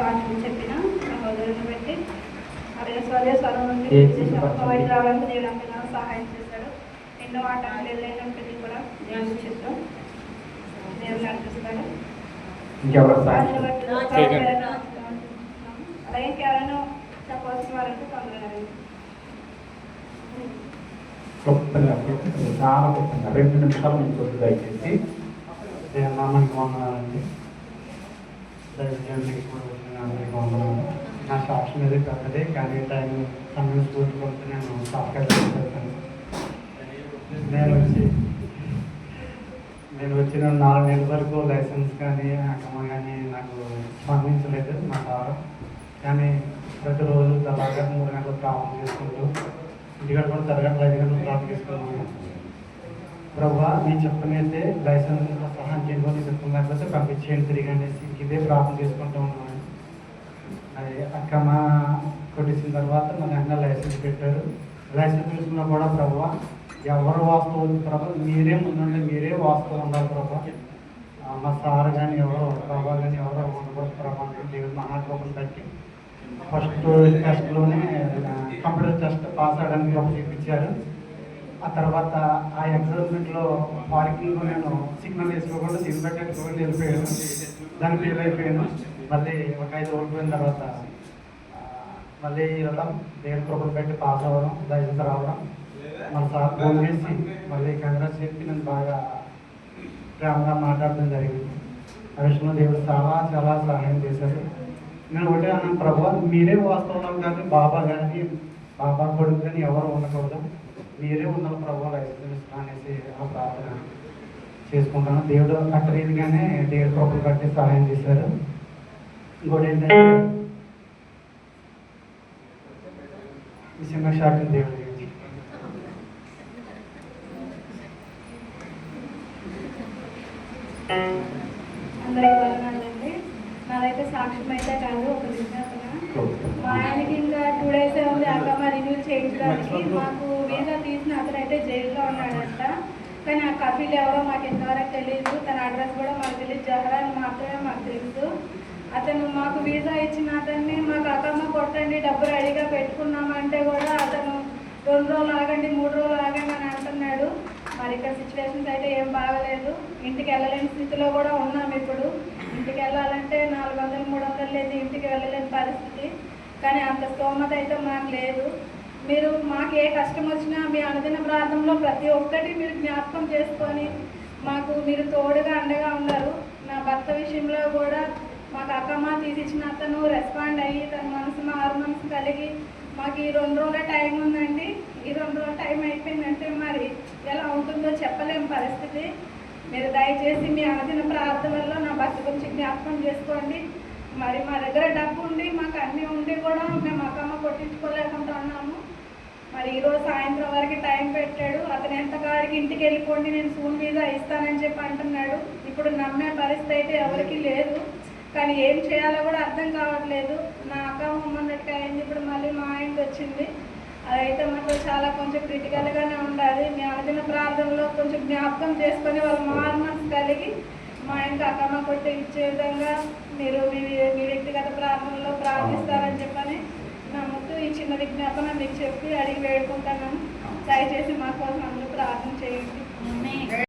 సాక్షులు చెప్పిన సహోదరుని బట్టి అలాగే స్వరం నుండి బయట రావడానికి దేవుడు అంతగా సహాయం చేశాడు. ఎన్నో ఆటంకాలు ఎదురైనప్పటికీ కూడా దేవుని చిత్తం దేవుడు నడిపిస్తాడు. అలాగే ఇంకెవరైనా చెప్పవలసిన వారంటే తొందరగా చాలా గొప్పగా 2 నిమిషాలు మీకు కొద్ది దయచేసి నామానికి వందనాలండి. దయచేసి కూడా వచ్చిన అందరికీ వందనాలు. నా సాక్షి మీద పెద్దదే కానీ సమయం స్ఫూర్తి కొడుతూ నేను సహకరిస్తాను. నేను వచ్చిన 4 నెలల వరకు లైసెన్స్ కానీ అక్కమ్మ కానీ నాకు స్పందించలేదు మా సారు. కానీ ప్రతిరోజు అలాగా 3 గంటలు ప్రారంభం చేసుకుంటూ ఇంటికాడ కూడా తరగతి 5 గంటలు ప్రారంభం చేసుకున్నాను. ప్రభా నేను చెప్పనైతే లైసెన్స్ సహాయం చేయడానికి చెప్తున్నా, లేకపోతే పంపించేయండి తిరిగి అనేసి ఇదే ప్రార్థన చేసుకుంటూ ఉన్నాను. అది అక్కమ్మ కొట్టేసిన తర్వాత మన అన్న లైసెన్స్ పెట్టారు. లైసెన్స్ తీసుకున్నా కూడా ప్రభా ఎవరు వాస్తవం ప్రభా మీరే ముందుండి మీరే వాస్తవం ఉండాలి ప్రభా. మా సార్ కానీ ఎవరో ప్రభా కానీ ఎవరో ఉండకూడదు ప్రభా. దేవుడు మహాకృపను బట్టి ఫస్ట్ టెస్ట్లోనే కంప్యూటర్ టెస్ట్ పాస్ అవ్వడానికి ఒక చూపించారు. ఆ తర్వాత ఆ ఎగ్జామ్మెంట్లో పార్కింగ్ నేను సిగ్నల్ వేసుకోకుండా సిగ్నల్ పెట్టుకోకుండా వెళ్ళిపోయాను. దాన్ని ఫెయిల్ అయిపోయాను. మళ్ళీ ఒక 5 రోజులు పోయిన తర్వాత మళ్ళీ వెళ్ళడం దేవుడి కృపను పెట్టి పాస్ అవ్వడం లైసెన్స్ రావడం మన సార్ ఫోన్ చేసి మళ్ళీ కంగ్రెస్ చెప్పి నేను బాగా ప్రేమగా మాట్లాడడం జరిగింది. ఆ విషయంలో దేవుడు చాలా సహాయం చేశారు. నేను ఒకటే అన్నాను ప్రభా మీరే వాస్తవం కానీ బాబా కానీ బాబా కొడుకు కానీ ఎవరు ఉండకూడదు, మీరే ఉండాలి ప్రభావ లైసెన్స్ అనేసి ఆ ప్రార్థన చేసుకుంటాను. దేవుడు అట్ట రీతిగానే దేవుడు కృపను బట్టి సహాయం చేశారు. ఇంకోటి ఏంటంటే చిన్న షార్ట్ దేవుడి గురించి అందరికీ వందనాలండి. నాదైతే సాక్ష్యం అయితే కాదు, ఒక విజ్ఞాపన. మా ఆయనకి ఇంకా 2 డేస్ ఉంది అక్కమ్మ రిన్యూల్ చేయించడానికి. మాకు వీసా తీసిన అతనైతే జైల్లో ఉన్నాడంట. కానీ ఆ కఫీలు ఎవరో మాకు ఎంతవరకు తెలియదు. తన అడ్రస్ కూడా మాకు తెలియదు. జహరా అని మాత్రమే మాకు తెలుసు. అతను మాకు వీసా ఇచ్చిన అతన్ని మాకు అక్కమ్మ కొట్టండి డబ్బు రెడీగా పెట్టుకున్నామంటే కూడా అతను 2 రోజులు ఆగండి 3 రోజులు ఆగండి అని అంటున్నాడు. మరి ఇక్కడ సిచ్యువేషన్స్ అయితే ఏం బాగలేదు. ఇంటికి వెళ్ళలేని స్థితిలో కూడా ఉన్నాం. ఇప్పుడు ఇంటికి వెళ్ళాలంటే 400-300 లేదు, ఇంటికి వెళ్ళలేని పరిస్థితి. కానీ అంత స్తోమత అయితే మాకు లేదు. మీరు మాకు ఏ కష్టం వచ్చినా మీ అనుదిన ప్రాంతంలో ప్రతి ఒక్కటి మీరు జ్ఞాపకం చేసుకొని మాకు మీరు తోడుగా అండగా ఉన్నారు. నా భర్త విషయంలో కూడా మాకు అక్కమ్మ తీసిచ్చిన అతను రెస్పాండ్ అయ్యి తన మారు మనసు కలిగి మాకు ఈ 2 రోజుల టైం ఉందండి. ఈ 2 రోజుల టైం అయిపోయిందంటే మరి ఎలా ఉంటుందో చెప్పలేము పరిస్థితి. మీరు దయచేసి మీ అనుదిన ప్రార్థనలో నా భర్త గురించి జ్ఞాపకం చేసుకోండి. మరి మా దగ్గర డబ్బు ఉండి మాకు అన్నీ ఉండి కూడా మేము అక్కమ్మ కొట్టించుకోలేకుండా ఉన్నాము. మరి ఈరోజు సాయంత్రం వరకు టైం పెట్టాడు. అతను ఎంతకాడికి ఇంటికి వెళ్ళిపోండి నేను సూన్ మీద ఇస్తానని చెప్పి అంటున్నాడు. ఇప్పుడు నమ్మే పరిస్థితి అయితే ఎవరికి లేదు. కానీ ఏం చేయాలో కూడా అర్థం కావట్లేదు. నా అక్కమ్మ మొన్నటికి అయింది, ఇప్పుడు మళ్ళీ మా ఆయనకి వచ్చింది. అదైతే మాకు చాలా కొంచెం క్రిటికల్గానే ఉండాలి. మీ అనుదిన ప్రార్థనలో కొంచెం జ్ఞాపకం చేసుకొని వాళ్ళు మారు మనసు కలిగి మా ఆయనకి అక్కమ్మ కొట్టి ఇచ్చే విధంగా మీరు మీ వ్యక్తిగత ప్రార్థనలో ప్రార్థిస్తారని చెప్పని నమ్ముతూ ఈ చిన్న విజ్ఞాపన మీకు చెప్పి అడిగి వేడుకుంటున్నాను. దయచేసి మా కోసం అందరూ ప్రార్థన చేయండి.